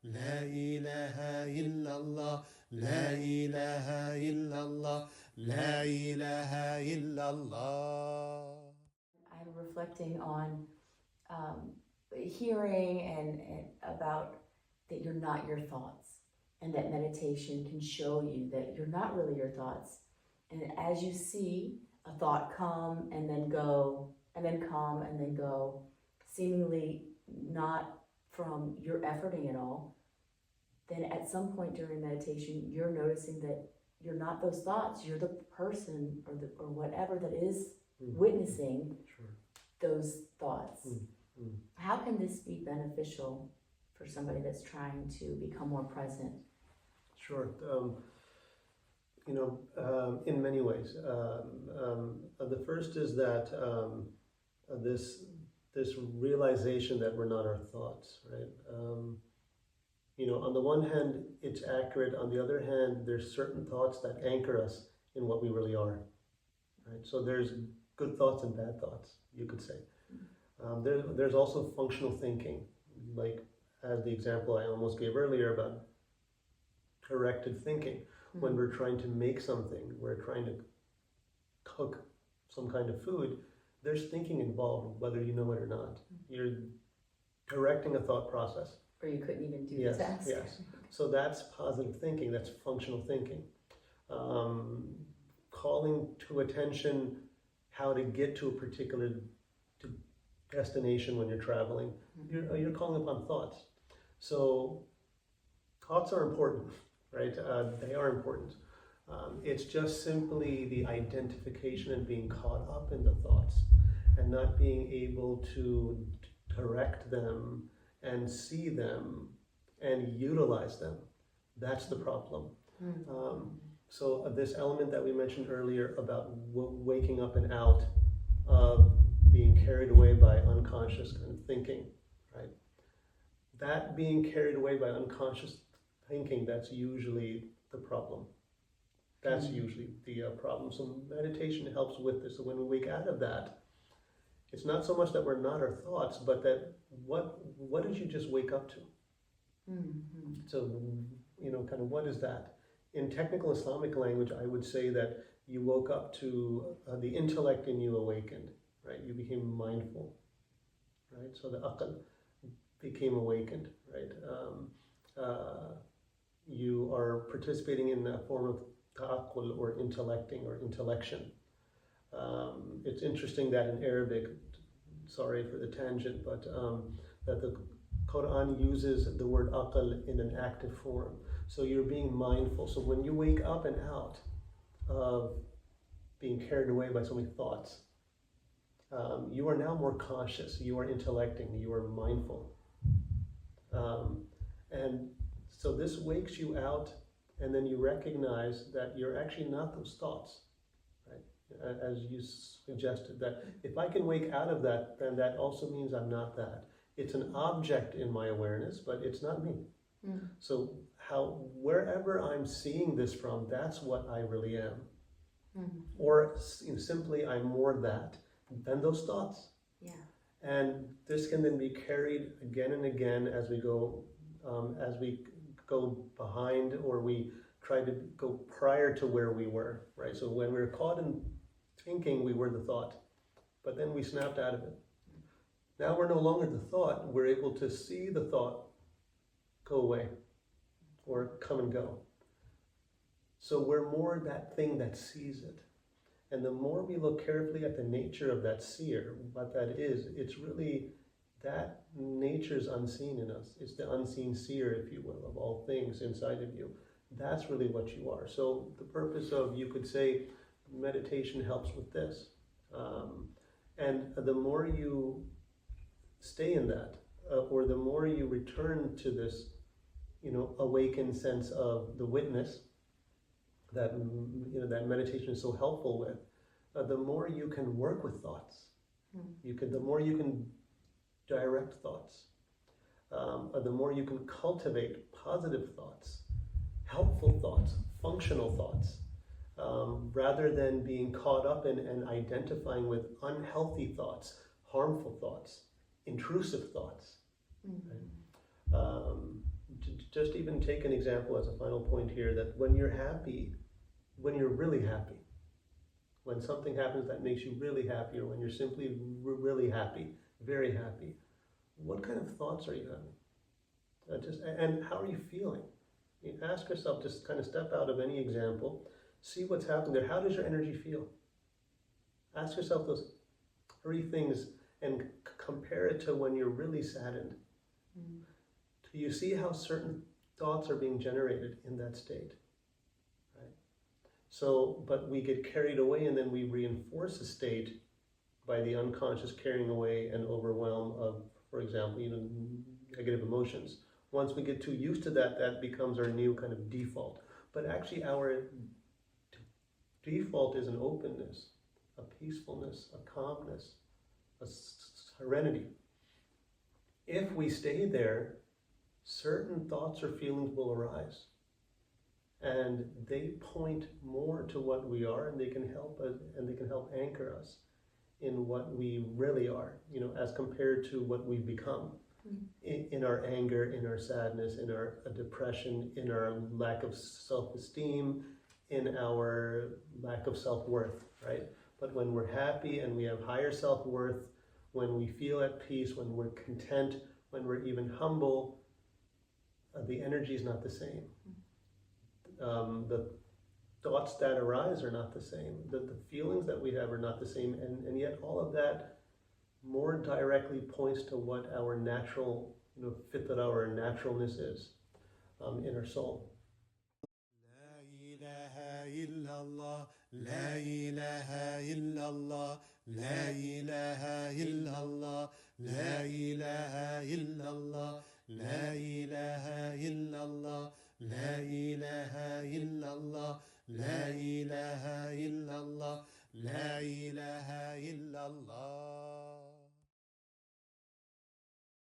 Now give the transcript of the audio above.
La ilaha illallah, La ilaha illallah, La ilaha illallah. I'm reflecting on hearing and about that you're not your thoughts, and that meditation can show you that you're not really your thoughts. And as you see a thought come and then go, and then come and then go, seemingly not from your efforting at all, then at some point during meditation, you're noticing that you're not those thoughts, you're the person or whatever that is witnessing those thoughts. How can this be beneficial for somebody that's trying to become more present? Sure. In many ways. The first is that this realization that we're not our thoughts, right? On the one hand, it's accurate. On the other hand, there's certain thoughts that anchor us in what we really are, right? So there's good thoughts and bad thoughts, you could say. There's also functional thinking, like as the example I almost gave earlier about directed thinking. When we're trying to make something, we're trying to cook some kind of food, there's thinking involved, whether you know it or not. You're directing a thought process. Or you couldn't even do the task. Yes. So that's positive thinking, that's functional thinking. Calling to attention how to get to a particular destination when you're traveling, you're calling upon thoughts. So thoughts are important, right? They are important. It's just simply the identification and being caught up in the thoughts and not being able to direct them and see them and utilize them. That's the problem. So this element that we mentioned earlier about waking up and out of being carried away by unconscious kind of thinking, right? That being carried away by unconscious thinking, that's usually the problem. That's usually the problem. So meditation helps with this. So when we wake out of that, it's not so much that we're not our thoughts, but that what did you just wake up to? So, kind of what is that? In technical Islamic language, I would say that you woke up to the intellect in you awakened, right? You became mindful, right? So the aql became awakened, right? You are participating in a form of ta'aqqul or intellecting or intellection. It's interesting that in Arabic, sorry for the tangent, but that the Quran uses the word aql in an active form. So you're being mindful. So when you wake up and out of being carried away by so many thoughts, you are now more conscious, you are intellecting, you are mindful. And so this wakes you out, and then you recognize that you're actually not those thoughts, right? As you suggested, that if I can wake out of that, then that also means I'm not that. It's an object in my awareness, but it's not me. So wherever I'm seeing this from, that's what I really am. Or simply I'm more that than those thoughts. Yeah. And this can then be carried again and again as we go behind, or we try to go prior to where we were, right? So when we were caught in thinking, we were the thought, but then we snapped out of it. Now we're no longer the thought, we're able to see the thought go away or come and go. So we're more that thing that sees it. And the more we look carefully at the nature of that seer, what that is, it's really that nature's unseen in us. It's the unseen seer, if you will, of all things inside of you. That's really what you are. So the purpose of, you could say, meditation helps with this. And the more you stay in that, or the more you return to this, awakened sense of the witness that that meditation is so helpful with, the more you can work with thoughts. The more you can direct thoughts, the more you can cultivate positive thoughts, helpful thoughts, functional thoughts, rather than being caught up in and identifying with unhealthy thoughts, harmful thoughts, intrusive thoughts. Right? just even take an example as a final point here, that when you're happy, when you're really happy, when something happens that makes you really happy, or when you're simply really happy, very happy, what kind of thoughts are you having? And how are you feeling? You ask yourself, just kind of step out of any example, see what's happening there. How does your energy feel? Ask yourself those 3 things and compare it to when you're really saddened. Do you see how certain thoughts are being generated in that state? Right? So, but we get carried away, and then we reinforce a state by the unconscious carrying away and overwhelm of, for example, negative emotions. Once we get too used to that, that becomes our new kind of default. But actually our default is an openness, a peacefulness, a calmness, a serenity. If we stay there, certain thoughts or feelings will arise, and they point more to what we are, and they can help us, and they can help anchor us in what we really are, as compared to what we've become. In our anger, in our sadness, in our depression, in our lack of self-esteem, in our lack of self-worth, right? But when we're happy and we have higher self-worth, when we feel at peace, when we're content, when we're even humble, the energy is not the same. The thoughts that arise are not the same. The feelings that we have are not the same. And yet all of that more directly points to what our natural, fitra, our naturalness is in our soul. La ilaha illallah, la ilaha illallah, la ilaha illallah, la ilaha illallah, la ilaha illallah, la ilaha illallah, la ilaha illallah, la ilaha illallah.